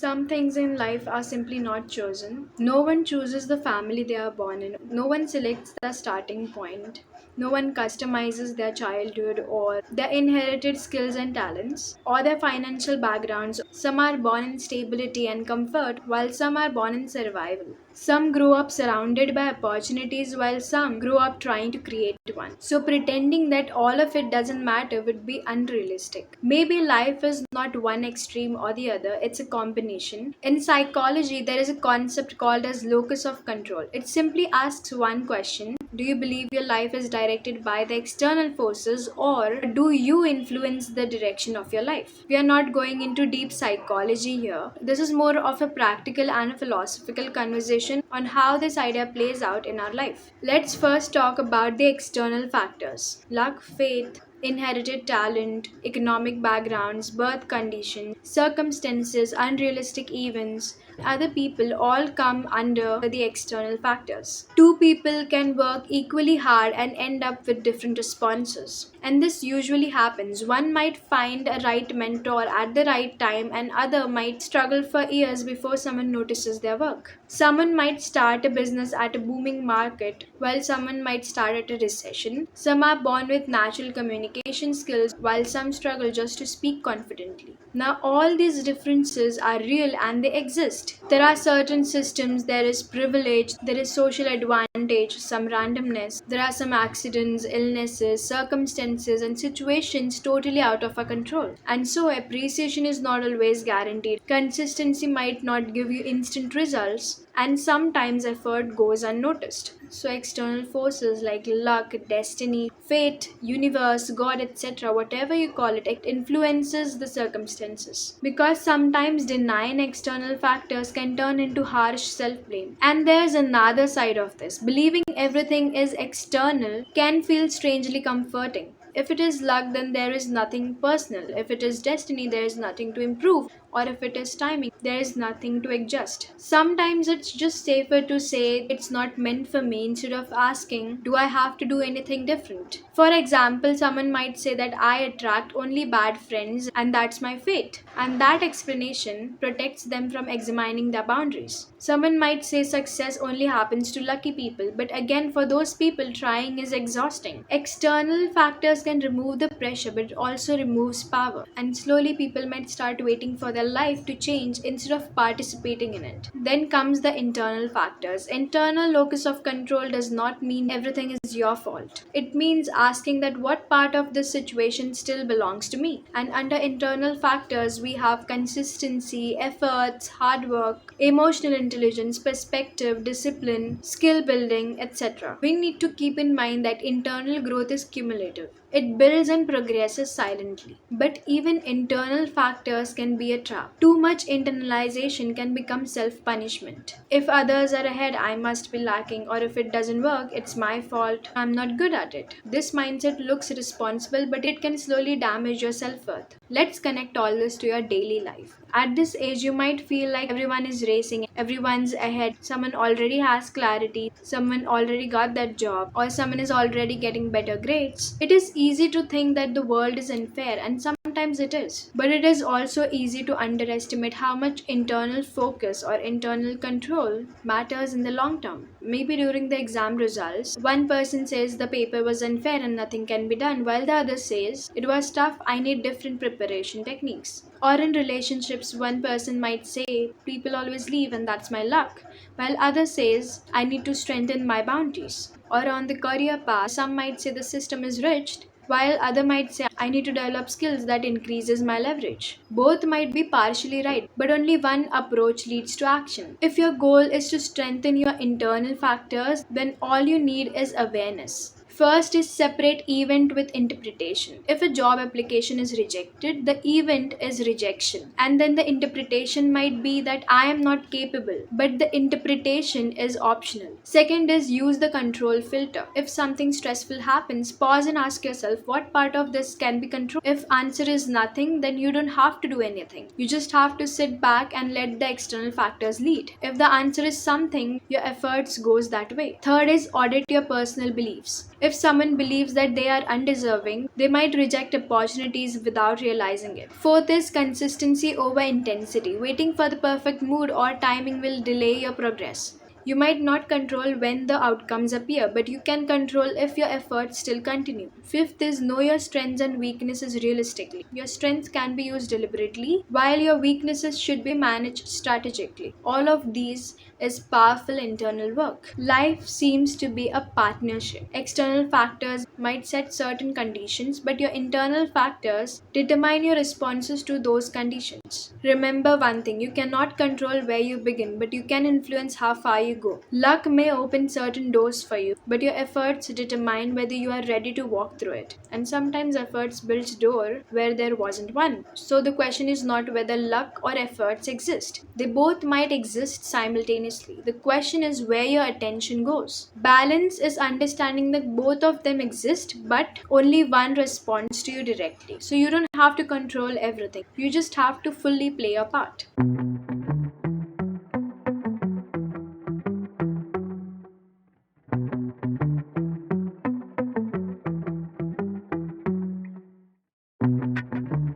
Some things in life are simply not chosen. No one chooses the family they are born in. No one selects the starting point. No one customizes their childhood or their inherited skills and talents or their financial backgrounds. Some are born in stability and comfort while some are born in survival. Some grow up surrounded by opportunities while some grow up trying to create one. So pretending that all of it doesn't matter would be unrealistic. Maybe life is not one extreme or the other, it's a combination. In psychology, there is a concept called as locus of control. It simply asks one question: do you believe your life is directed by the external forces or do you influence the direction of your life? We are not going into deep psychology here. This is more of a practical and a philosophical conversation on how this idea plays out in our life. Let's first talk about the external factors: luck, faith, inherited talent, economic backgrounds, birth conditions, circumstances, unrealistic events. Other people all come under the external factors. Two people can work equally hard and end up with different responses. And this usually happens. One might find a right mentor at the right time, and other might struggle for years before someone notices their work. Someone might start a business at a booming market while someone might start at a recession. Some are born with natural communication skills while some struggle just to speak confidently. Now, all these differences are real and they exist. There are certain systems, there is privilege, there is social advantage, some randomness, there are some accidents, illnesses, circumstances, and situations totally out of our control. And so, appreciation is not always guaranteed. Consistency might not give you instant results, and sometimes effort goes unnoticed. So, external forces like luck, destiny, fate, universe, God, etc., whatever you call it, it influences the circumstances. Because sometimes denying external factors can turn into harsh self blame. And there's another side of this: believing everything is external can feel strangely comforting. If it is luck, then there is nothing personal. If it is destiny, there is nothing to improve. Or if it is timing, there is nothing to adjust. Sometimes it's just safer to say it's not meant for me instead of asking, do I have to do anything different? For example, someone might say that I attract only bad friends and that's my fate. And that explanation protects them from examining their boundaries. Someone might say success only happens to lucky people, but again, for those people, trying is exhausting. External factors can remove the pressure, but it also removes power. And slowly, people might start waiting for their life to change instead of participating in it. Then comes the internal factors. Internal locus of control does not mean everything is your fault. It means asking that what part of this situation still belongs to me. And under internal factors, we have consistency, efforts, hard work, emotional intelligence, perspective, discipline, skill building, etc. We need to keep in mind that internal growth is cumulative. It builds and progresses silently. But even internal factors can be a trap. Too much internalization can become self punishment. If others are ahead, I must be lacking, or if it doesn't work, it's my fault, I'm not good at it. This mindset looks responsible, but it can slowly damage your self worth. Let's connect all this to your daily life. At this age, you might feel like everyone is racing, everyone's ahead, someone already has clarity, someone already got that job, or someone is already getting better grades. It is easy to think that the world is unfair, and sometimes it is. But it is also easy to underestimate how much internal focus or internal control matters in the long term. Maybe during the exam results, one person says the paper was unfair and nothing can be done, while the other says it was tough, I need different preparation techniques. Or in relationships, one person might say people always leave and that's my luck, while other says I need to strengthen my boundaries. Or on the career path, some might say the system is rigid, while other might say I need to develop skills that increases my leverage. Both might be partially right, but only one approach leads to action. If your goal is to strengthen your internal factors, then all you need is awareness. First is separate event with interpretation. If a job application is rejected, the event is rejection. And then the interpretation might be that I am not capable, but the interpretation is optional. Second is use the control filter. If something stressful happens, pause and ask yourself what part of this can be controlled. If answer is nothing, then you don't have to do anything. You just have to sit back and let the external factors lead. If the answer is something, your efforts goes that way. Third is audit your personal beliefs. If If someone believes that they are undeserving, they might reject opportunities without realizing it. Fourth is consistency over intensity. Waiting for the perfect mood or timing will delay your progress. You might not control when the outcomes appear, but you can control if your efforts still continue. Fifth is know your strengths and weaknesses realistically. Your strengths can be used deliberately, while your weaknesses should be managed strategically. All of these is powerful internal work. Life seems to be a partnership. External factors might set certain conditions, but your internal factors determine your responses to those conditions. Remember one thing, you cannot control where you begin, but you can influence how far you go. Luck may open certain doors for you, but your efforts determine whether you are ready to walk through it. And sometimes efforts build door where there wasn't one. So the question is not whether luck or efforts exist. They both might exist simultaneously. The question is where your attention goes. Balance is understanding that both of them exist, but only one responds to you directly. So you don't have to control everything. You just have to fully play your part.